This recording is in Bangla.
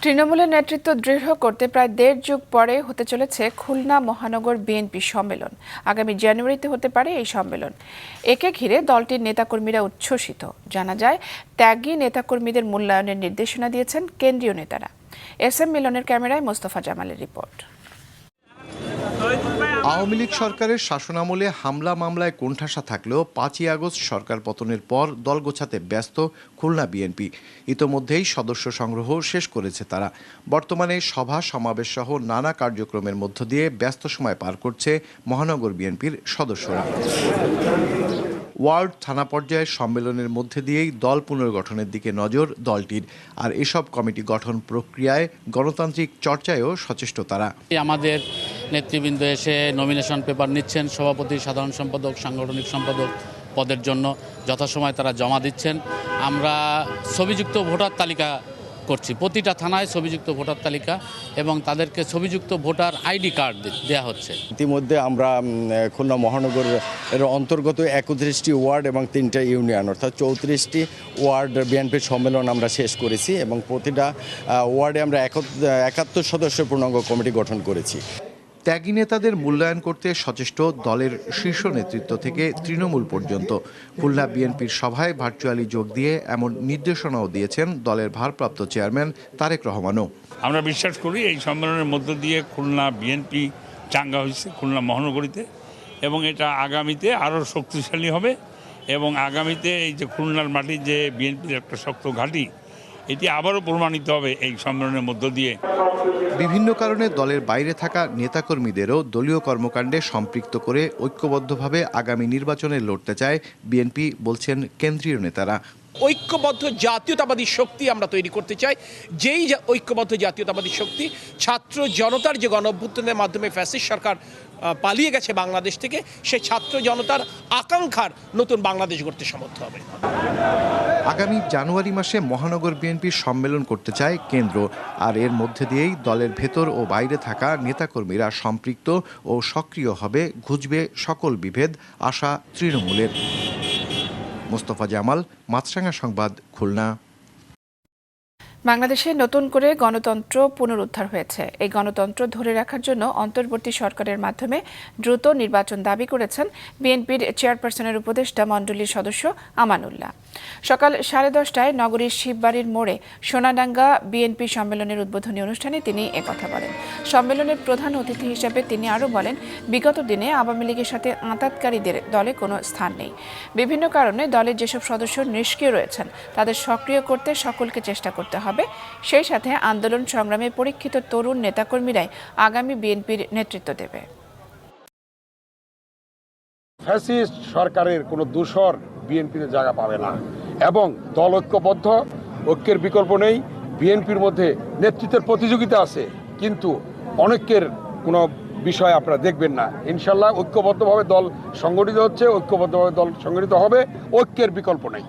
তৃণমূলের নেতৃত্ব দৃঢ় করতে প্রায় ১.৫ যুগ পরে হতে চলেছে খুলনা মহানগর বিএনপি সম্মেলন। আগামী জানুয়ারিতে হতে পারে এই সম্মেলন। একে ঘিরে দলটির নেতাকর্মীরা উচ্ছ্বসিত। জানা যায়, ত্যাগী নেতাকর্মীদের মূল্যায়নের নির্দেশনা দিয়েছেন কেন্দ্রীয় নেতারা। এস.এম. মিলনের ক্যামেরায় মোস্তফা জামালের রিপোর্ট। আওয়ামী লীগ সরকারের শাসনামলে হামলা মামলায় কোণঠাসা থাকলেও ৫ই আগস্ট সরকার পতনের পর দল গোছাতে ব্যস্ত খুলনা বিএনপি। ইতোমধ্যেই সদস্য সংগ্রহ শেষ করেছে তারা। বর্তমানে সভা সমাবেশ সহ নানা কার্যক্রমের মধ্য দিয়ে ব্যস্ত সময় পার করছে মহানগর বিএনপির সদস্যরা। ওয়ার্ড থানা পর্যায়ের সম্মেলনের মধ্যে দিয়েই দল পুনর্গঠনের দিকে নজর দলটির। আর এসব কমিটি গঠন প্রক্রিয়ায় গণতান্ত্রিক চর্চায়ও সচেষ্ট তারা। আমাদের নেতৃবৃন্দ এসে নমিনেশন পেপার নিচ্ছেন, সভাপতি, সাধারণ সম্পাদক, সাংগঠনিক সম্পাদক পদের জন্য যথাসময় তারা জমা দিচ্ছেন। আমরা ছবিযুক্ত ভোটার তালিকা করছি, প্রতিটা থানায় ছবিযুক্ত ভোটার তালিকা এবং তাদেরকে ছবিযুক্ত ভোটার আইডি কার্ড দেওয়া হচ্ছে। ইতিমধ্যে আমরা খুলনা মহানগরের অন্তর্গত 31টি ওয়ার্ড এবং 3টা ইউনিয়ন অর্থাৎ 34টি ওয়ার্ড বিএনপির সম্মেলন আমরা শেষ করেছি এবং প্রতিটা ওয়ার্ডে আমরা 71 সদস্যের পূর্ণাঙ্গ কমিটি গঠন করেছি। ত্যাগী নেতাদের মূল্যায়ন করতে সচেষ্ট দলের শীর্ষ নেতৃত্ব থেকে তৃণমূল পর্যন্ত। খুলনা বিএনপির সভায় ভার্চুয়ালি যোগ দিয়ে এমন নির্দেশনাও দিয়েছেন দলের ভারপ্রাপ্ত চেয়ারম্যান তারেক রহমানও। আমরা বিশ্বাস করি এই সম্মেলনের মধ্য দিয়ে খুলনা বিএনপি চাঙ্গা হয়েছে খুলনা মহানগরীতে, এবং এটা আগামীতে আরও শক্তিশালী হবে এবং আগামীতে এই যে খুলনার মাটি যে বিএনপির একটা শক্ত ঘাঁটি, এটি আবারও প্রমাণিত হবে এই সম্মেলনের মধ্য দিয়ে। বিভিন্ন কারণে দলের বাইরে থাকা নেতাকর্মীদেরও দলীয় কর্মকাণ্ডে সম্পৃক্ত করে ঐক্যবদ্ধভাবে আগামী নির্বাচনে লড়তে চায় বিএনপি, বলছেন কেন্দ্রীয় নেতারা। ঐক্যবদ্ধ জাতীয়তাবাদী শক্তি আমরা তৈরি করতে চাই। যেই ঐক্যবদ্ধ জাতীয়তাবাদী শক্তি ছাত্র জনতার যে গণঅভ্যুত্থানের মাধ্যমে ফ্যাসিস্ট সরকার পালিয়ে গেছে বাংলাদেশ থেকে, সেই ছাত্র জনতার আকাঙ্ক্ষার নতুন বাংলাদেশ গড়তে সমর্থ হবে। আগামী জানুয়ারি মাসে মহানগর বিএনপির সম্মেলন করতে চায় কেন্দ্র। আর এর মধ্যে দিয়েই দলের ভেতর ও বাইরে থাকা নেতাকর্মীরা সম্পৃক্ত ও সক্রিয় হবে, ঘুচবে সকল বিভেদ, আশা তৃণমূলের। মোস্তফা জামাল, মাছরাঙা সংবাদ, খুলনা। বাংলাদেশে নতুন করে গণতন্ত্র পুনরুদ্ধার হয়েছে। এই গণতন্ত্র ধরে রাখার জন্য অন্তর্বর্তী সরকারের মাধ্যমে দ্রুত নির্বাচন দাবি করেছেন বিএনপির চেয়ারপারসনের উপদেষ্টা মণ্ডলীর সদস্য আমানুল্লাহ। সকাল 10:30টায় নগরীর শিববাড়ির মোড়ে সোনাডাঙ্গা বিএনপি সম্মেলনের উদ্বোধনী অনুষ্ঠানে তিনি একথা বলেন। সম্মেলনের প্রধান অতিথি হিসেবে তিনি আরও বলেন, বিগত দিনে আওয়ামী লীগের সাথে আঁতাতকারীদের দলে কোনো স্থান নেই। বিভিন্ন কারণে দলের যেসব সদস্য নিষ্ক্রিয় রয়েছেন তাদের সক্রিয় করতে সকলকে চেষ্টা করতে হবে। সেই সাথে আন্দোলন সংগ্রামে পরীক্ষিত তরুণ নেতাকর্মীরাই আগামী বিএনপির নেতৃত্ব দেবে। ফ্যাসিস্ট সরকারের কোনো দূষর বিএনপির জায়গা পাবে না এবং দল ঐক্যবদ্ধ, ঐক্যের বিকল্প নেই। বিএনপির মধ্যে নেতৃত্বের প্রতিযোগিতা আছে, কিন্তু অনেকের কোনো বিষয় আপনারা দেখবেন না। ইনশাল্লাহ ঐক্যবদ্ধভাবে দল সংগঠিত হচ্ছে, ঐক্যবদ্ধভাবে দল সংগঠিত হবে, ঐক্যের বিকল্প নেই।